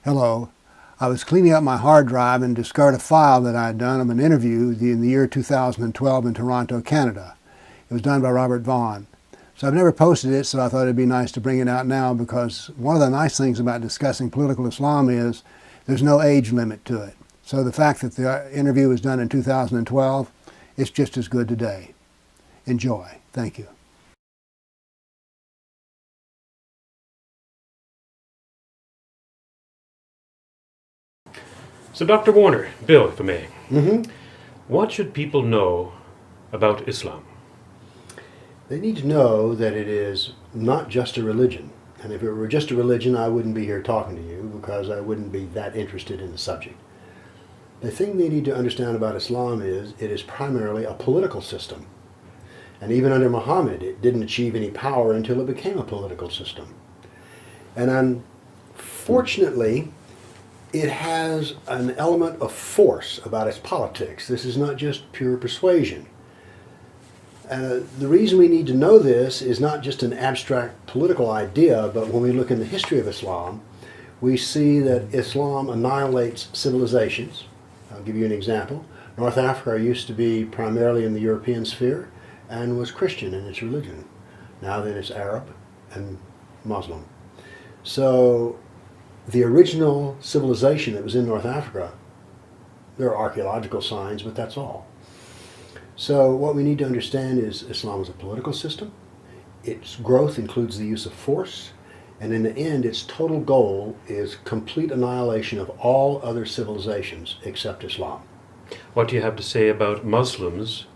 Hello. I was cleaning up my hard drive and discovered a file that I had done of an interview in the year 2012 in Toronto, Canada. It was done by Robert Vaughn. So I've never posted it, so I thought it'd be nice to bring it out now, because one of the nice things about discussing political Islam is there's no age limit to it. So the fact that the interview was done in 2012, it's just as good today. Enjoy. Thank you. So, Dr. Warner, Bill, if I may, what should people know about Islam? They need to know that it is not just a religion. And if it were just a religion, I wouldn't be here talking to you, because I wouldn't be that interested in the subject. The thing they need to understand about Islam is it is primarily a political system. And even under Muhammad, it didn't achieve any power until it became a political system. And unfortunately, it has an element of force about its politics. This is not just pure persuasion. The reason we need to know this is not just an abstract political idea, but when we look in the history of Islam, we see that Islam annihilates civilizations. I'll give you an example. North Africa used to be primarily in the European sphere and was Christian in its religion. Now then it's Arab and Muslim. So the original civilization that was in North Africa, there are archaeological signs, but that's all. So what we need to understand is Islam is a political system. Its growth includes the use of force, and in the end, its total goal is complete annihilation of all other civilizations except Islam. What do you have to say about Muslims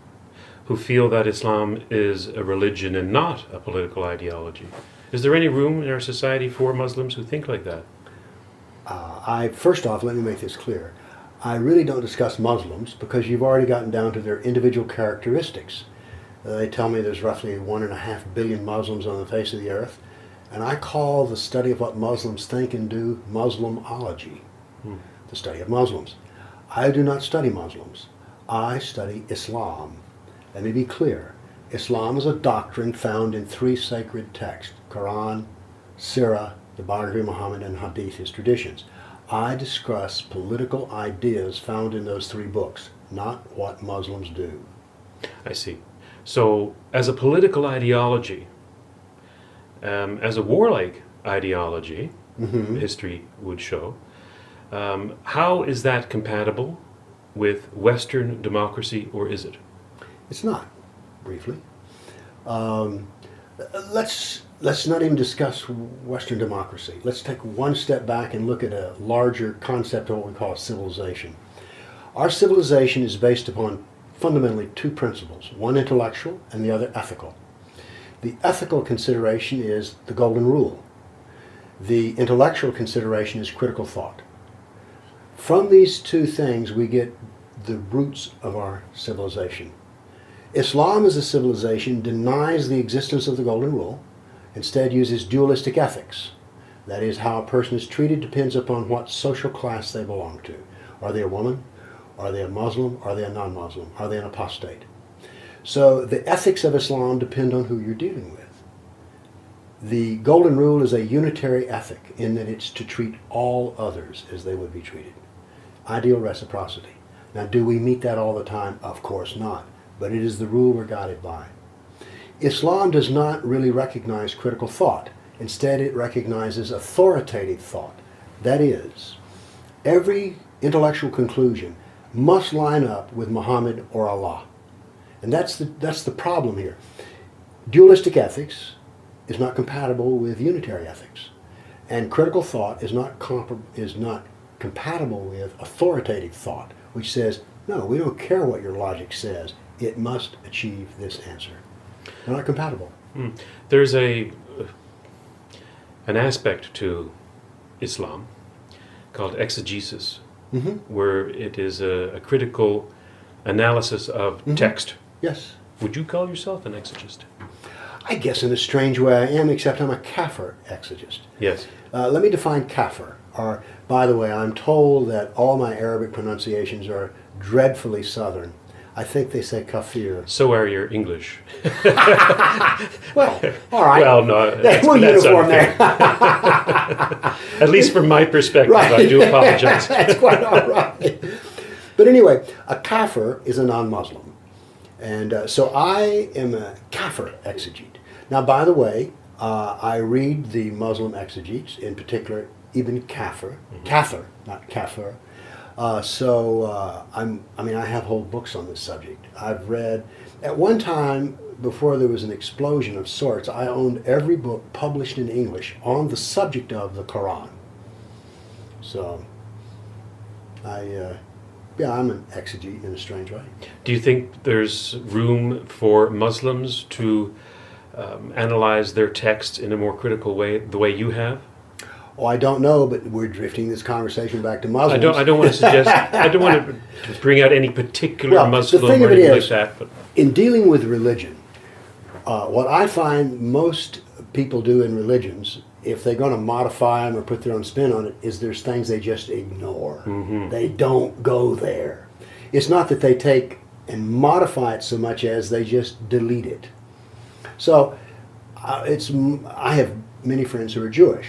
who feel that Islam is a religion and not a political ideology? Is there any room in our society for Muslims who think like that? First off, let me make this clear. I really don't discuss Muslims because you've already gotten down to their individual characteristics. They tell me there's roughly 1.5 billion Muslims on the face of the earth, and I call the study of what Muslims think and do Muslimology, the study of Muslims. I do not study Muslims. I study Islam. Let me be clear. Islam is a doctrine found in 3 sacred texts: Quran, Sirah, the biography of Muhammad, and Hadith, his traditions. I discuss political ideas found in those 3 books, not what Muslims do. I see. So, as a political ideology, as a warlike ideology, history would show, how is that compatible with Western democracy, or is it? It's not, briefly. Let's not even discuss Western democracy. Let's take one step back and look at a larger concept of what we call civilization. Our civilization is based upon fundamentally 2 principles, one intellectual and the other ethical. The ethical consideration is the golden rule. The intellectual consideration is critical thought. From these 2 things we get the roots of our civilization. Islam as a civilization denies the existence of the golden rule, instead uses dualistic ethics. That is, how a person is treated depends upon what social class they belong to. Are they a woman? Are they a Muslim? Are they a non-Muslim? Are they an apostate? So the ethics of Islam depend on who you're dealing with. The golden rule is a unitary ethic in that it's to treat all others as they would be treated. Ideal reciprocity. Now, do we meet that all the time? Of course not. But it is the rule we're guided by. Islam does not really recognize critical thought. Instead, it recognizes authoritative thought. That is, every intellectual conclusion must line up with Muhammad or Allah. And that's the problem here. Dualistic ethics is not compatible with unitary ethics. And critical thought is not compatible with authoritative thought, which says, no, we don't care what your logic says. It must achieve this answer. They're not compatible. There's an aspect to Islam called exegesis, where it is a critical analysis of text. Yes. Would you call yourself an exegist? I guess in a strange way I am, except I'm a kafir exegist. Yes. Let me define kafir. Or, by the way, I'm told that all my Arabic pronunciations are dreadfully southern. I think they say kafir. So are your English. Well, all right. Well, no, We're that's uniform unfair. there. At least from my perspective, Right. I do apologize. That's quite all right. But anyway, a kafir is a non-Muslim. And so I am a kafir exegete. Now, by the way, I read the Muslim exegetes, in particular Ibn Kathir, Kathir, not kafir. I have whole books on this subject. I've read, at one time, before there was an explosion of sorts, I owned every book published in English on the subject of the Quran. So, I'm an exegete in a strange way. Do you think there's room for Muslims to analyze their texts in a more critical way, the way you have? Oh, I don't know, but we're drifting this conversation back to Muslims. I don't want to suggest. I don't want to bring out any particular Muslim the thing or of it anything is, like that. But in dealing with religion, what I find most people do in religions, if they're going to modify them or put their own spin on it, is there's things they just ignore. They don't go there. It's not that they take and modify it so much as they just delete it. So, I have many friends who are Jewish.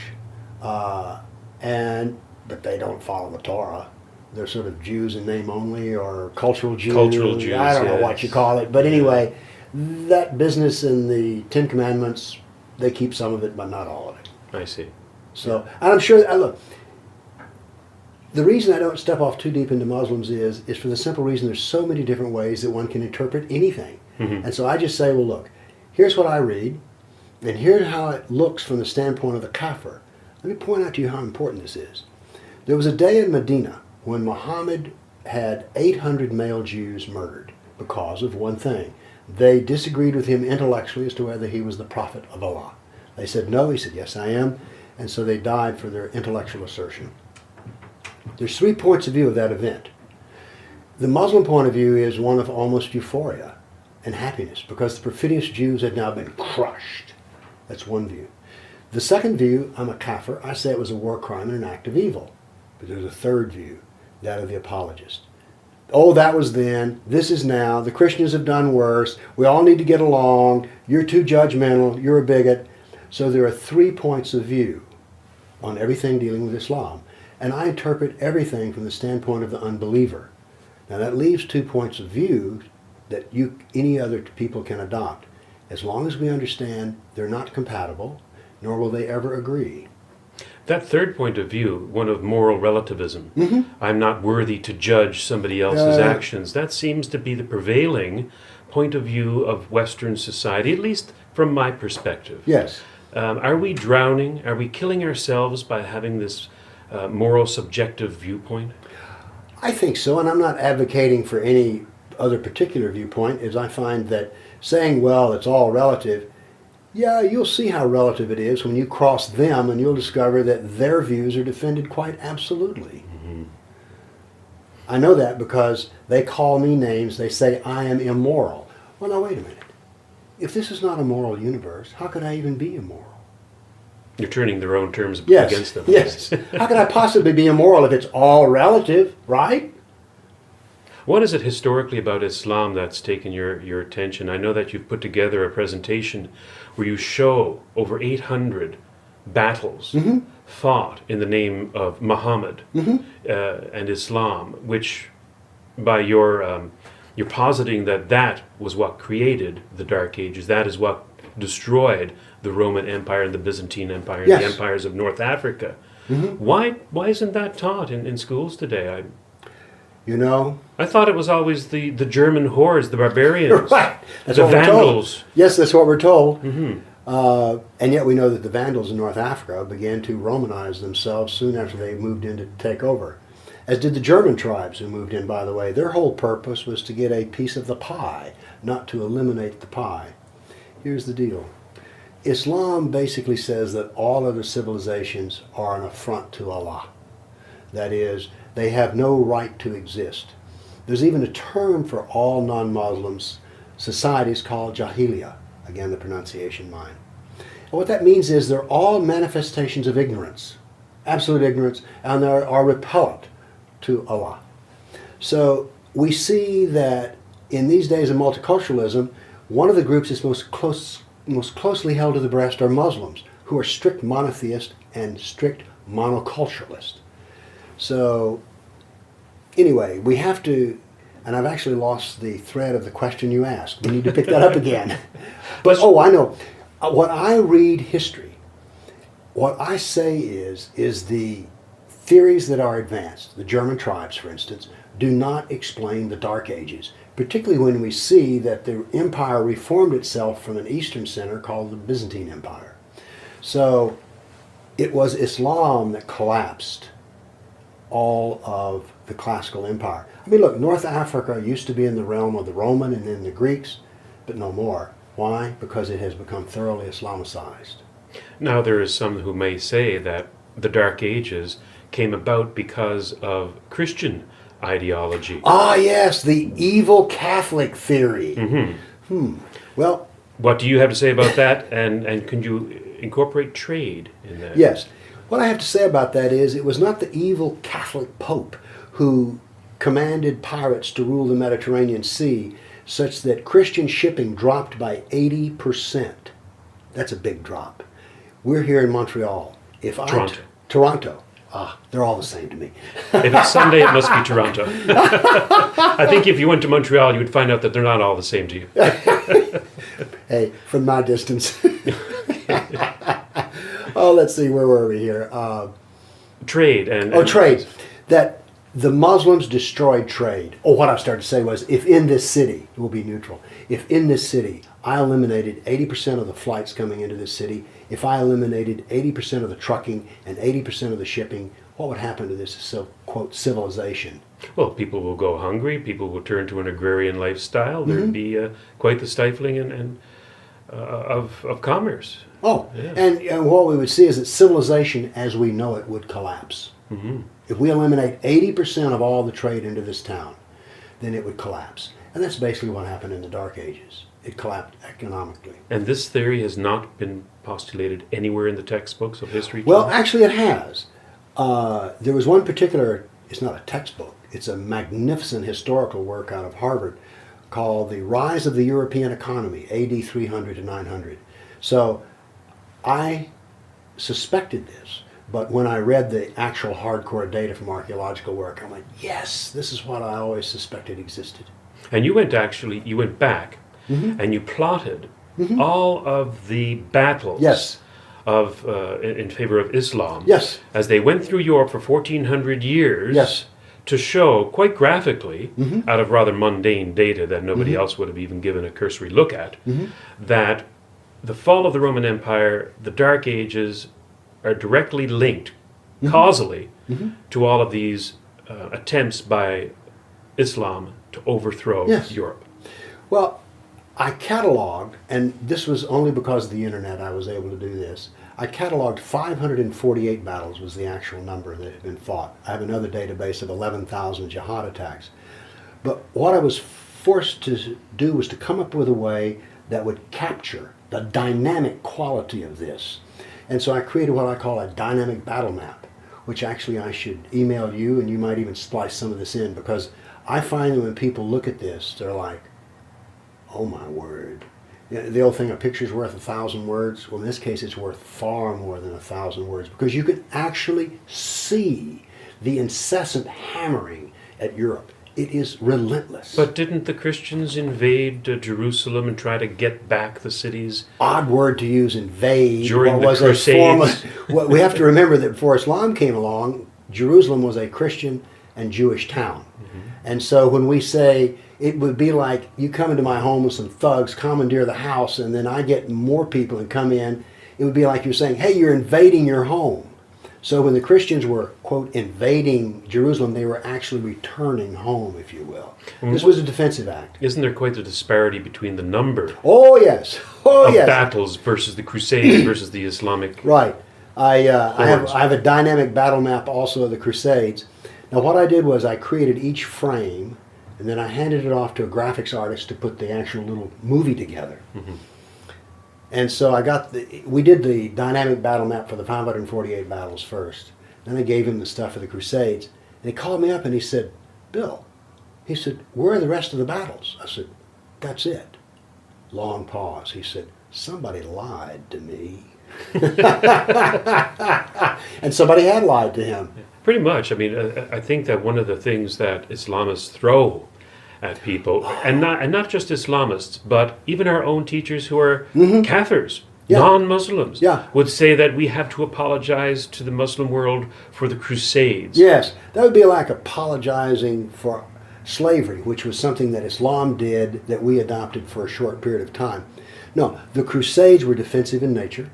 But they don't follow the Torah. They're sort of Jews in name only, or cultural Jews. Cultural Jews, I don't know yes. what you call it. But anyway, that business in the Ten Commandments, they keep some of it, but not all of it. I see. So, and I'm sure, look, the reason I don't step off too deep into Muslims is for the simple reason there's so many different ways that one can interpret anything. And so I just say, well, look, here's what I read, and here's how it looks from the standpoint of the kafir. Let me point out to you how important this is. There was a day in Medina when Muhammad had 800 male Jews murdered because of one thing. They disagreed with him intellectually as to whether he was the prophet of Allah. They said no, he said yes I am, and so they died for their intellectual assertion. There's 3 points of view of that event. The Muslim point of view is one of almost euphoria and happiness because the perfidious Jews had now been crushed. That's one view. The second view, I'm a kafir, I say it was a war crime and an act of evil. But there's a third view, that of the apologist. Oh, that was then, this is now, the Christians have done worse, we all need to get along, you're too judgmental, you're a bigot. So there are 3 points of view on everything dealing with Islam. And I interpret everything from the standpoint of the unbeliever. Now that leaves 2 points of view that any other people can adopt. As long as we understand they're not compatible, nor will they ever agree. That third point of view, one of moral relativism, I'm not worthy to judge somebody else's actions, that seems to be the prevailing point of view of Western society, at least from my perspective. Yes. Are we drowning? Are we killing ourselves by having this moral subjective viewpoint? I think so, and I'm not advocating for any other particular viewpoint, as I find that saying, well, it's all relative, yeah, you'll see how relative it is when you cross them, and you'll discover that their views are defended quite absolutely. I know that because they call me names, they say I am immoral. Well, now wait a minute. If this is not a moral universe, how could I even be immoral? You're turning their own terms Yes, against them. yes. How could I possibly be immoral if it's all relative, right? What is it historically about Islam that's taken your attention? I know that you've put together a presentation where you show over 800 battles fought in the name of Muhammad and Islam, which by you're positing that was what created the Dark Ages. That is what destroyed the Roman Empire and the Byzantine Empire and Yes. the empires of North Africa. Why isn't that taught in schools today? You know? I thought it was always the German hordes, the barbarians, Right. That's the what we're Vandals. told. Yes, that's what we're told. And yet we know that the Vandals in North Africa began to Romanize themselves soon after they moved in to take over. As did the German tribes who moved in, by the way. Their whole purpose was to get a piece of the pie, not to eliminate the pie. Here's the deal. Islam basically says that all other civilizations are an affront to Allah. That is, they have no right to exist. There's even a term for all non-Muslims societies called Jahiliyyah. Again, the pronunciation mine. And what that means is they're all manifestations of ignorance, absolute ignorance, and they are repellent to Allah. So we see that in these days of multiculturalism, one of the groups that's most closely held to the breast are Muslims, who are strict monotheist and strict monoculturalist. So anyway, we have to, and I've actually lost the thread of the question you asked. We need to pick that up again. But, oh, I know. When I read history, what I say is the theories that are advanced, the German tribes, for instance, do not explain the Dark Ages, particularly when we see that the empire reformed itself from an Eastern center called the Byzantine Empire. So it was Islam that collapsed all of the classical empire. I mean, look, North Africa used to be in the realm of the Roman and then the Greeks, but no more. Why? Because it has become thoroughly Islamicized. Now, there is some who may say that the Dark Ages came about because of Christian ideology. Ah, yes, the evil Catholic theory. Well, what do you have to say about that? And can you incorporate trade in that? Yes. What I have to say about that is it was not the evil Catholic Pope who commanded pirates to rule the Mediterranean Sea such that Christian shipping dropped by 80%. That's a big drop. We're here in Montreal. Toronto. Ah, they're all the same to me. If it's Sunday, it must be Toronto. I think if you went to Montreal, you would find out that they're not all the same to you. Hey, from my distance. Oh, let's see, where were we here? Trade and... trade. That the Muslims destroyed trade. Oh, what I started to say was, if in this city, we'll be neutral, if in this city I eliminated 80% of the flights coming into this city, if I eliminated 80% of the trucking and 80% of the shipping, what would happen to this, so, quote, civilization? Well, people will go hungry, people will turn to an agrarian lifestyle, there'd be quite the stifling of commerce. Oh, Yeah. and what we would see is that civilization as we know it would collapse. If we eliminate 80% of all the trade into this town, then it would collapse. And that's basically what happened in the Dark Ages. It collapsed economically. And this theory has not been postulated anywhere in the textbooks of history? Well, actually it has. There was one particular, it's not a textbook, it's a magnificent historical work out of Harvard called The Rise of the European Economy, AD 300 to 900. So I suspected this, but when I read the actual hardcore data from archaeological work, I'm like, yes, this is what I always suspected existed. And you went back and you plotted all of the battles Yes. of in favor of Islam Yes. as they went through Europe for 1400 years Yes. to show quite graphically, out of rather mundane data that nobody else would have even given a cursory look at, that the fall of the Roman Empire, the Dark Ages, are directly linked causally to all of these attempts by Islam to overthrow Yes. Europe. Well, I cataloged, and this was only because of the internet I was able to do this. I cataloged 548 battles was the actual number that had been fought. I have another database of 11,000 jihad attacks. But what I was forced to do was to come up with a way that would capture the dynamic quality of this. And so I created what I call a dynamic battle map, which actually I should email you, and you might even splice some of this in, because I find that when people look at this, they're like, oh my word. The old thing, a picture's worth 1,000 words. Well, in this case, it's worth far more than 1,000 words, because you can actually see the incessant hammering at Europe. It is relentless. But didn't the Christians invade Jerusalem and try to get back the cities? Odd word to use, invade. During the Crusades. Well, we have to remember that before Islam came along, Jerusalem was a Christian and Jewish town. And so when we say, it would be like you come into my home with some thugs, commandeer the house, and then I get more people and come in, it would be like you're saying, hey, you're invading your home. So when the Christians were, quote, invading Jerusalem, they were actually returning home, if you will. This was a defensive act. Isn't there quite a disparity between the number Oh, yes. Oh, of yes. battles versus the Crusades versus the Islamic? Right. I Hordes. have a dynamic battle map also of the Crusades. Now what I did was I created each frame, and then I handed it off to a graphics artist to put the actual little movie together. And so we did the dynamic battle map for the 548 battles first. Then I gave him the stuff for the Crusades. And he called me up and he said, Bill, He said, where are the rest of the battles? I said, that's it. Long pause. He said, somebody lied to me. And somebody had lied to him. Pretty much. I mean, I think that one of the things that Islamists throw at people, and not just Islamists, but even our own teachers who are Kafirs, Yeah. non-Muslims, Yeah. would say that we have to apologize to the Muslim world for the Crusades. Yes, that would be like apologizing for slavery, which was something that Islam did that we adopted for a short period of time. No, the Crusades were defensive in nature.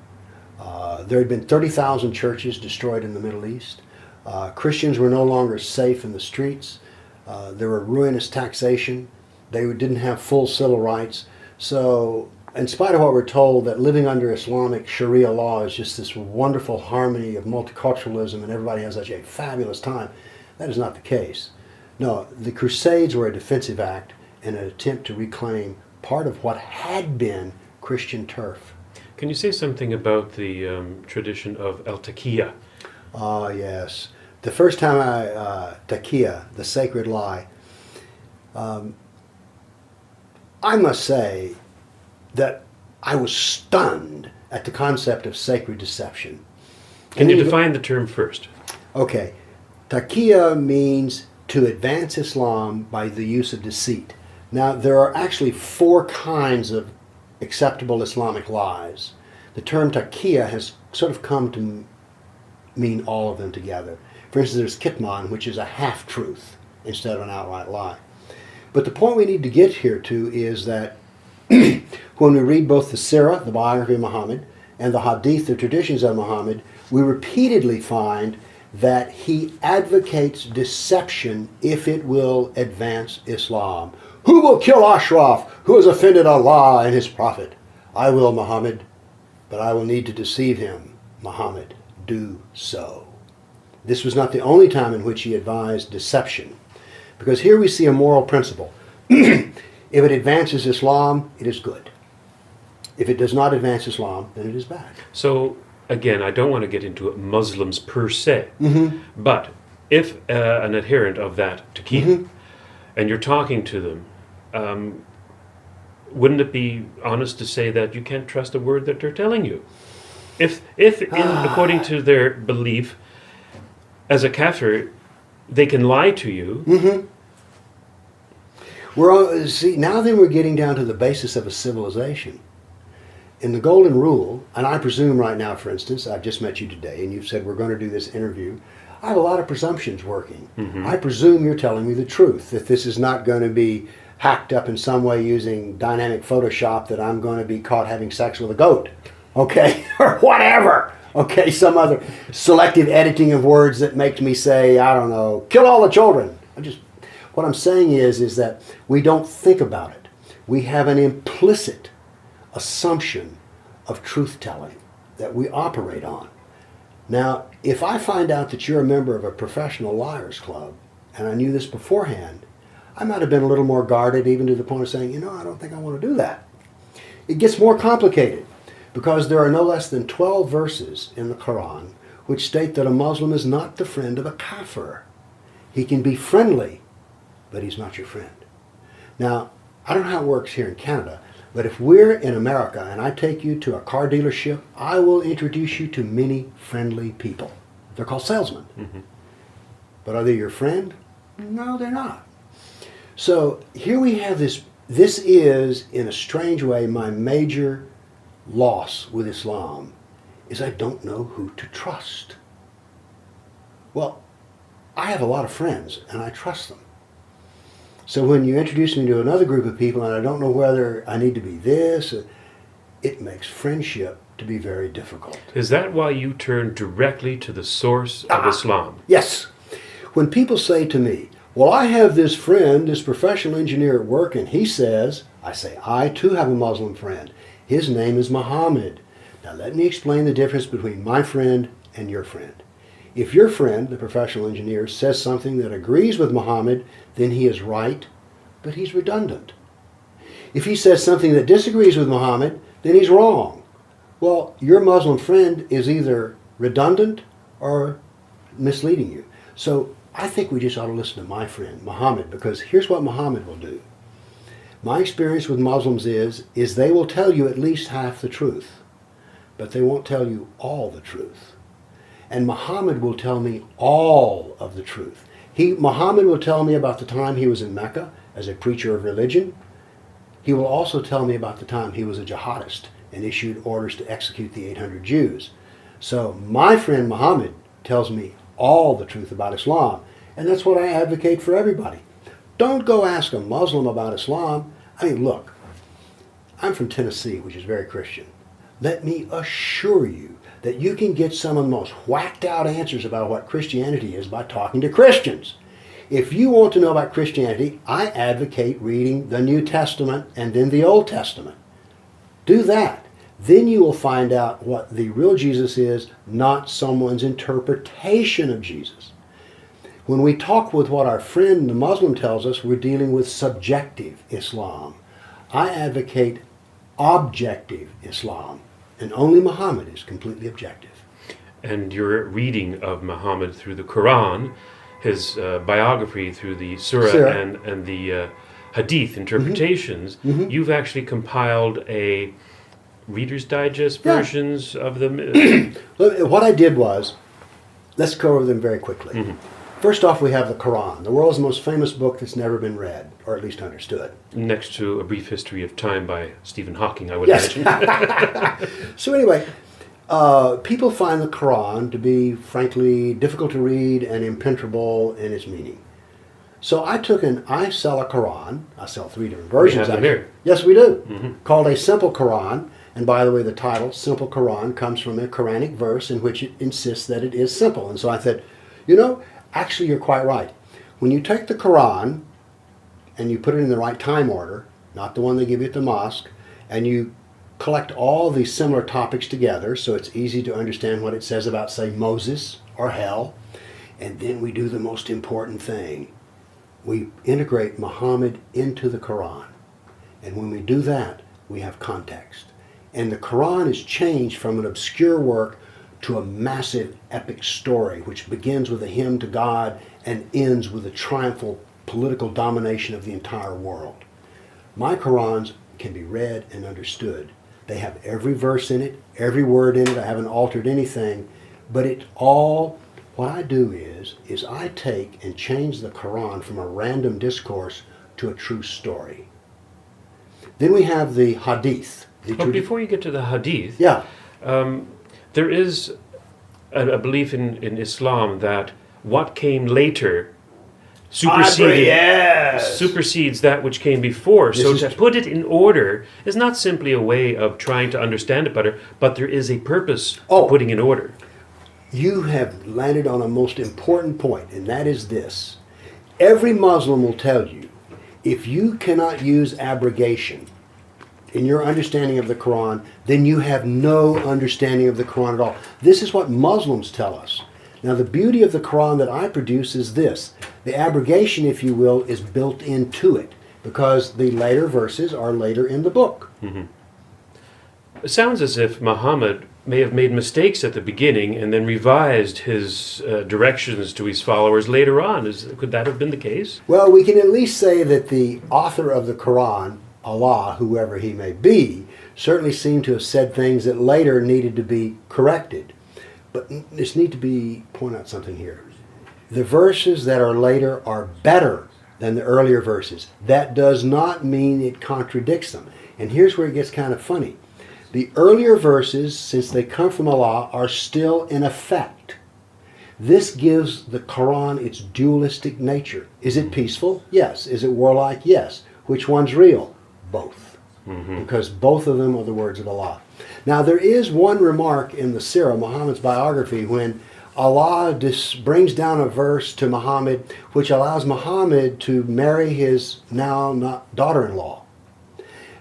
There had been 30,000 churches destroyed in the Middle East. Christians were no longer safe in the streets. There were ruinous taxation. They didn't have full civil rights. So, in spite of what we're told, that living under Islamic Sharia law is just this wonderful harmony of multiculturalism and everybody has such a fabulous time, that is not the case. No, the Crusades were a defensive act and an attempt to reclaim part of what had been Christian turf. Can you say something about the tradition of al-taqiyya? Ah, yes. The first time taqiyya, the sacred lie, I must say that I was stunned at the concept of sacred deception. Can you define the term first? Okay. Taqiyya means to advance Islam by the use of deceit. Now, there are actually 4 kinds of acceptable Islamic lies. The term taqiyya has sort of come to mean all of them together. For instance, there's kitman, which is a half-truth instead of an outright lie. But the point we need to get here to is that when we read both the Sirah, the biography of Muhammad, and the Hadith, the traditions of Muhammad, we repeatedly find that he advocates deception if it will advance Islam. Who will kill Ashraf, who has offended Allah and his Prophet? I will, Muhammad, but I will need to deceive him. Muhammad, do so. This was not the only time in which he advised deception, because here we see a moral principle. If it advances Islam, it is good. If it does not advance Islam, then it is bad. So, again, I don't want to get into Muslims per se, but if an adherent of that taqiyya, and you're talking to them, wouldn't it be honest to say that you can't trust a word that they're telling you? According to their belief, as a kafir, they can lie to you. See, now then we're getting down to the basis of a civilization. In the Golden Rule, and I presume right now, for instance, I've just met you today, and you've said we're going to do this interview. I have a lot of presumptions working. I presume you're telling me the truth, that this is not going to be hacked up in some way using dynamic Photoshop, that I'm going to be caught having sex with a goat, okay, or whatever, okay, some other selective editing of words that makes me say, I don't know, kill all the children. What I'm saying is that we don't think about it. We have an implicit assumption of truth-telling that we operate on. Now, if I find out that you're a member of a professional liars club, and I knew this beforehand, I might have been a little more guarded, even to the point of saying, I don't think I want to do that. It gets more complicated, because there are no less than 12 verses in the Quran which state that a Muslim is not the friend of a kafir. He can be friendly, but he's not your friend. Now, I don't know how it works here in Canada, but if we're in America and I take you to a car dealership, I will introduce you to many friendly people. They're called salesmen. But are they your friend? No, they're not. So here we have this. This is, in a strange way, my major loss with Islam, is I don't know who to trust. Well, I have a lot of friends and I trust them. So when you introduce me to another group of people and I don't know whether I need to be this, it makes friendship to be very difficult. Is that why you turn directly to the source of Islam? Yes. When people say to me, well, I have this friend, this professional engineer at work, and he says, I say, I too have a Muslim friend. His name is Muhammad. Now let me explain the difference between my friend and your friend. If your friend, the professional engineer, says something that agrees with Muhammad, then he is right, but he's redundant. If he says something that disagrees with Muhammad, then he's wrong. Well, your Muslim friend is either redundant or misleading you. So I think we just ought to listen to my friend, Muhammad, because here's what Muhammad will do. My experience with Muslims is they will tell you at least half the truth, but they won't tell you all the truth. And Muhammad will tell me all of the truth. Muhammad will tell me about the time he was in Mecca as a preacher of religion. He will also tell me about the time he was a jihadist and issued orders to execute the 800 Jews. So my friend Muhammad tells me all the truth about Islam, and that's what I advocate for everybody. Don't go ask a Muslim about Islam. I mean, look, I'm from Tennessee, which is very Christian. Let me assure you that you can get some of the most whacked out answers about what Christianity is by talking to Christians. If you want to know about Christianity, I advocate reading the New Testament and then the Old Testament. Do that. Then you will find out what the real Jesus is, not someone's interpretation of Jesus. When we talk with what our friend the Muslim tells us, we're dealing with subjective Islam. I advocate objective Islam, and only Muhammad is completely objective. And your reading of Muhammad through the Quran, his biography through the Surah and the Hadith interpretations, you've actually compiled a Reader's Digest versions of them. What I did was, let's go over them very quickly. First off, we have the Quran, the world's most famous book that's never been read, or at least understood. Next to A Brief History of Time by Stephen Hawking, I would imagine. So anyway, people find the Quran to be, frankly, difficult to read and impenetrable in its meaning. So I sell a Quran. I sell 3 different versions. We have them here. Yes, we do. Called a Simple Quran. And by the way, the title, Simple Quran, comes from a Quranic verse in which it insists that it is simple. And so I said, actually, you're quite right. When you take the Quran and you put it in the right time order, not the one they give you at the mosque, and you collect all these similar topics together so it's easy to understand what it says about, say, Moses or hell, and then we do the most important thing. We integrate Muhammad into the Quran. And when we do that, we have context. And the Quran is changed from an obscure work to a massive epic story, which begins with a hymn to God and ends with a triumphal political domination of the entire world. My Qurans can be read and understood. They have every verse in it, every word in it. I haven't altered anything, but it all, what I do is I take and change the Quran from a random discourse to a true story. Then we have the Hadith. Before you get to the Hadith, there is a belief in Islam that what came later supersedes that which came before. So to put it in order is not simply a way of trying to understand it better, but there is a purpose to putting in order. You have landed on a most important point, and that is this. Every Muslim will tell you, if you cannot use abrogation in your understanding of the Quran, then you have no understanding of the Quran at all. This is what Muslims tell us. Now, the beauty of the Quran that I produce is this. The abrogation, if you will, is built into it because the later verses are later in the book. It sounds as if Muhammad may have made mistakes at the beginning and then revised his directions to his followers later on. Could that have been the case? Well, we can at least say that the author of the Quran, Allah, whoever he may be, certainly seemed to have said things that later needed to be corrected. But this need to point out something here. The verses that are later are better than the earlier verses. That does not mean it contradicts them. And here's where it gets kind of funny. The earlier verses, since they come from Allah, are still in effect. This gives the Quran its dualistic nature. Is it peaceful? Yes. Is it warlike? Yes. Which one's real? Both. Because both of them are the words of Allah. Now there is one remark in the Sirah, Muhammad's biography, when Allah brings down a verse to Muhammad which allows Muhammad to marry his now not daughter-in-law.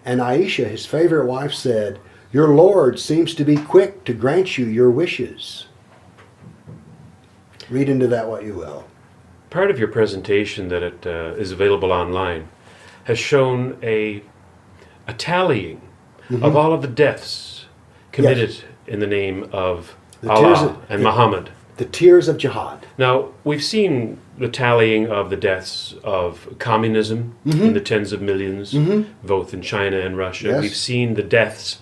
And Aisha, his favorite wife, said, "Your Lord seems to be quick to grant you your wishes." Read into that what you will. Part of your presentation that is available online has shown a tallying of all of the deaths committed in the name of Allah and Muhammad. The tears of jihad. Now, we've seen the tallying of the deaths of communism in the tens of millions, both in China and Russia. Yes. We've seen the deaths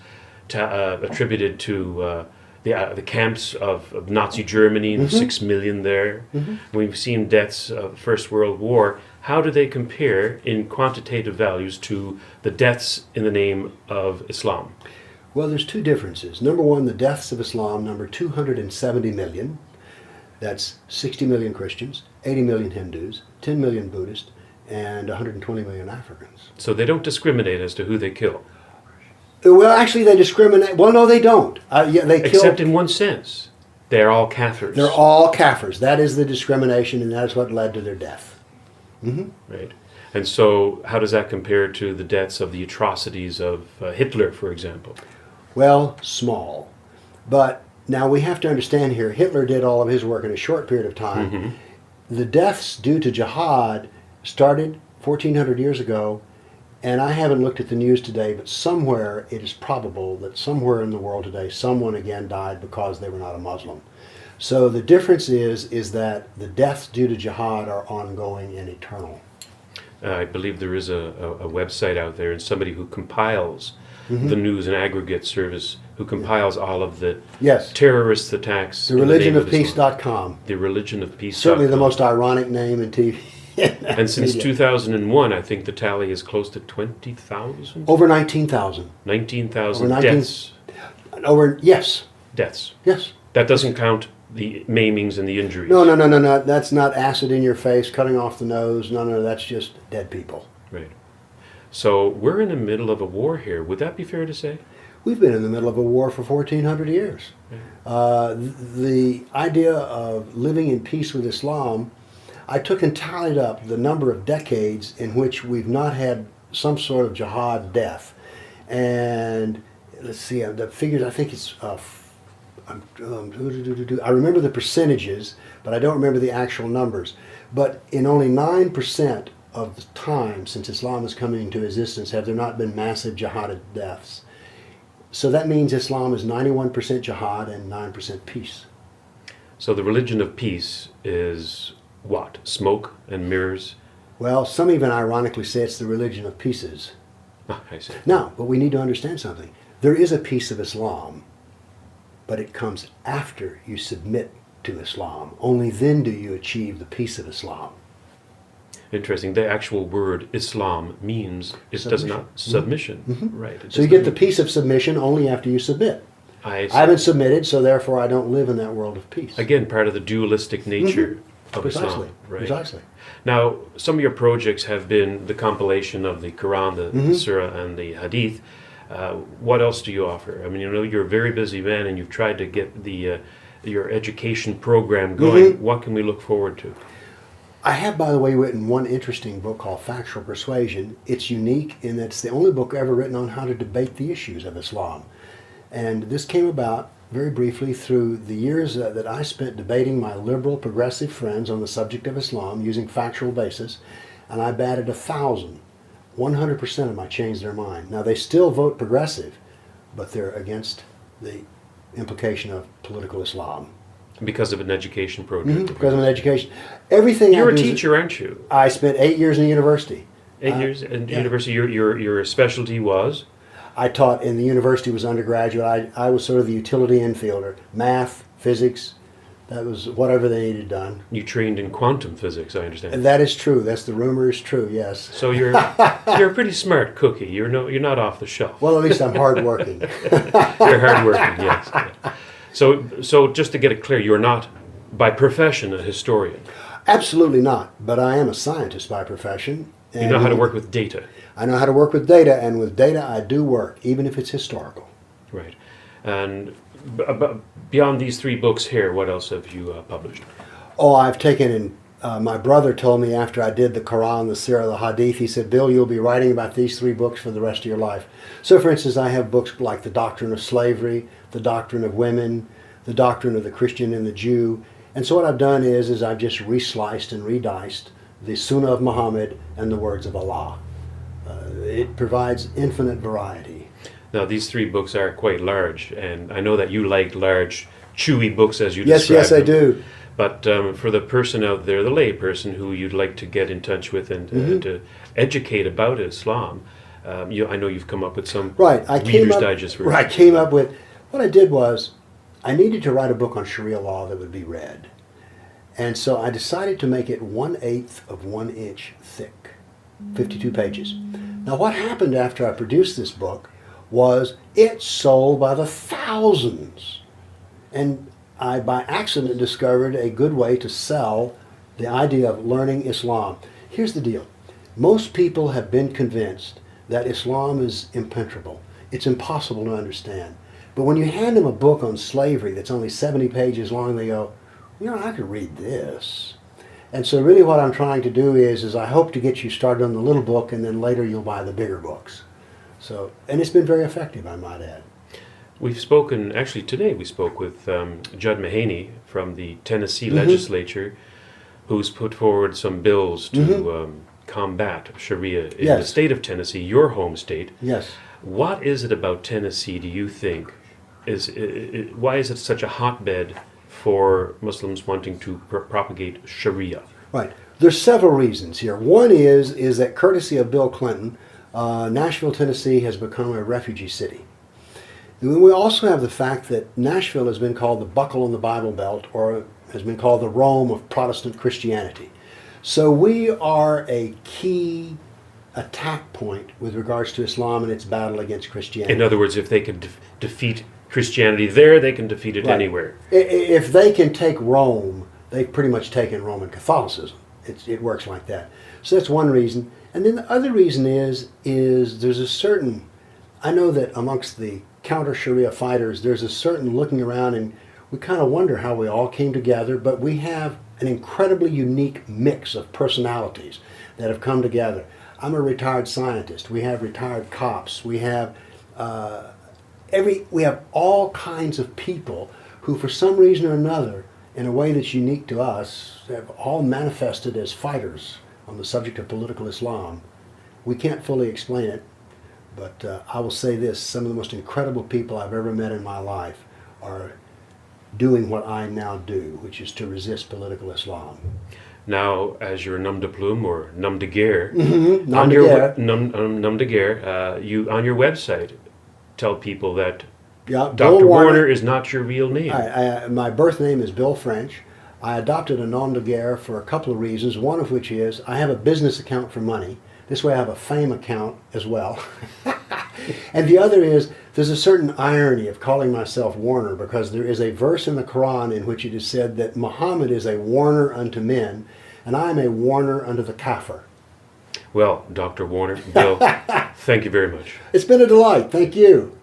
attributed to the camps of Nazi Germany, the 6 million there. We've seen deaths of First World War. How do they compare in quantitative values to the deaths in the name of Islam? Well, there's two differences. Number one, the deaths of Islam number 270 million. That's 60 million Christians, 80 million Hindus, 10 million Buddhists, and 120 million Africans. So they don't discriminate as to who they kill. Well, actually, they discriminate. Well, no, they don't. Yeah, they kill. Except in one sense. They're all Kafirs. They're all Kafirs. That is the discrimination, and that's what led to their death. Right. And so how does that compare to the deaths of the atrocities of Hitler, for example? Well, small. But now we have to understand here, Hitler did all of his work in a short period of time. The deaths due to jihad started 1,400 years ago, and I haven't looked at the news today, but somewhere it is probable that somewhere in the world today someone again died because they were not a Muslim. So the difference is that the deaths due to jihad are ongoing and eternal. I believe there is a website out there, and somebody who compiles the news and aggregate service, who compiles all of the Yes. terrorist attacks. The religionofpeace.com. The Religion of Peace. Certainly the most ironic name in TV. And since media. 2001, I think the tally is close to 20,000? Over 19,000. 19,000 Over 19 deaths. Yes. Deaths. Yes. That doesn't count the maimings and the injuries. No. That's not acid in your face, cutting off the nose. No. That's just dead people. Right. So we're in the middle of a war here. Would that be fair to say? We've been in the middle of a war for 1,400 years. The idea of living in peace with Islam, I took and tallied up the number of decades in which we've not had some sort of jihad death. And let's see, the figures, I think it's, I remember the percentages, but I don't remember the actual numbers. But in only 9% of the time since Islam has come into existence have there not been massive jihad deaths. So that means Islam is 91% jihad and 9% peace. So the religion of peace is what? Smoke and mirrors? Well, some even ironically say it's the religion of pieces. Ah, I see. Now, but we need to understand something. There is a piece of Islam, but it comes after you submit to Islam. Only then do you achieve the peace of Islam. Interesting. The actual word Islam means it does not submission. Right. It So does you get not the mean- peace of submission only after you submit. I see. I haven't submitted, so therefore I don't live in that world of peace. Again, part of the dualistic nature of Precisely. Islam. Right. Precisely. Now, some of your projects have been the compilation of the Quran, the Surah, and the Hadith. What else do you offer? I mean, you're a very busy man, and you've tried to get the your education program going. What can we look forward to? I have, by the way, written one interesting book called Factual Persuasion. It's unique in that it's the only book ever written on how to debate the issues of Islam. And this came about, very briefly, through the years that I spent debating my liberal, progressive friends on the subject of Islam using factual basis, and I batted 1,000. 100% of them I changed their mind. Now, they still vote progressive, but they're against the implication of political Islam. Because of an education program. Because of an education. Everything You're I a do teacher, aren't you? I spent 8 years in university. 8 years in yeah. university. Your specialty was? I taught in the university, was undergraduate. I was sort of the utility infielder. Math, physics, that was whatever they needed done. You trained in quantum physics, I understand. And that is true. That's the rumor is true, yes. So you're a pretty smart cookie. You're not off the shelf. Well, at least I'm hardworking. You're hardworking, yes. So just to get it clear, you're not by profession a historian. Absolutely not. But I am a scientist by profession. You know how to work with data. I know how to work with data, and with data I do work, even if it's historical. Right. And beyond these 3 books here, what else have you published? Oh, I've taken in, my brother told me after I did the Quran, the Surah, the Hadith, he said, Bill, you'll be writing about these 3 books for the rest of your life. So, for instance, I have books like The Doctrine of Slavery, The Doctrine of Women, The Doctrine of the Christian and the Jew. And so what I've done is I've just resliced and rediced the Sunnah of Muhammad and the words of Allah. It provides infinite variety. Now, these 3 books are quite large, and I know that you like large, chewy books as you Yes, describe yes, I them. do. But for the person out there, the lay person who you'd like to get in touch with and to educate about Islam, I know you've come up with some Right. Reader's Digest version. I came up with, what I did was, I needed to write a book on Sharia law that would be read. And so I decided to make it 1/8 of 1 inch thick, 52 pages. Now what happened after I produced this book was it sold by the thousands. And I, by accident, discovered a good way to sell the idea of learning Islam. Here's the deal. Most people have been convinced that Islam is impenetrable. It's impossible to understand. But when you hand them a book on slavery that's only 70 pages long, they go, I could read this. And so really what I'm trying to do is I hope to get you started on the little book, and then later you'll buy the bigger books. So, and it's been very effective, I might add. We've spoken, actually today we spoke with Judd Mahaney from the Tennessee legislature, who's put forward some bills to combat Sharia in the state of Tennessee, your home state. Yes. What is it about Tennessee, do you think, why is it such a hotbed for Muslims wanting to propagate Sharia? Right. There's several reasons here. One is that courtesy of Bill Clinton, Nashville, Tennessee has become a refugee city. We also have the fact that Nashville has been called the buckle in the Bible Belt, or has been called the Rome of Protestant Christianity. So we are a key attack point with regards to Islam and its battle against Christianity. In other words, if they could defeat Christianity there, they can defeat it anywhere. If they can take Rome, they've pretty much taken Roman Catholicism. It works like that. So that's one reason. And then the other reason is there's a certain, I know that amongst the counter-Sharia fighters, there's a certain looking around, and we kind of wonder how we all came together, but we have an incredibly unique mix of personalities that have come together. I'm a retired scientist. We have retired cops. We have we have all kinds of people who, for some reason or another, in a way that's unique to us, have all manifested as fighters on the subject of political Islam. We can't fully explain it, but I will say this: some of the most incredible people I've ever met in my life are doing what I now do, which is to resist political Islam. Now, as your nom de plume or nom de guerre, Nom de guerre. nom de guerre, you on your website tell people that Yeah, Dr. Warner is not your real name. My birth name is Bill French. I adopted a nom de guerre for a couple of reasons, one of which is I have a business account for money. This way I have a fame account as well. And the other is there's a certain irony of calling myself Warner, because there is a verse in the Quran in which it is said that Muhammad is a warner unto men, and I am a warner unto the kafir. Well, Dr. Warner, Bill, thank you very much. It's been a delight. Thank you.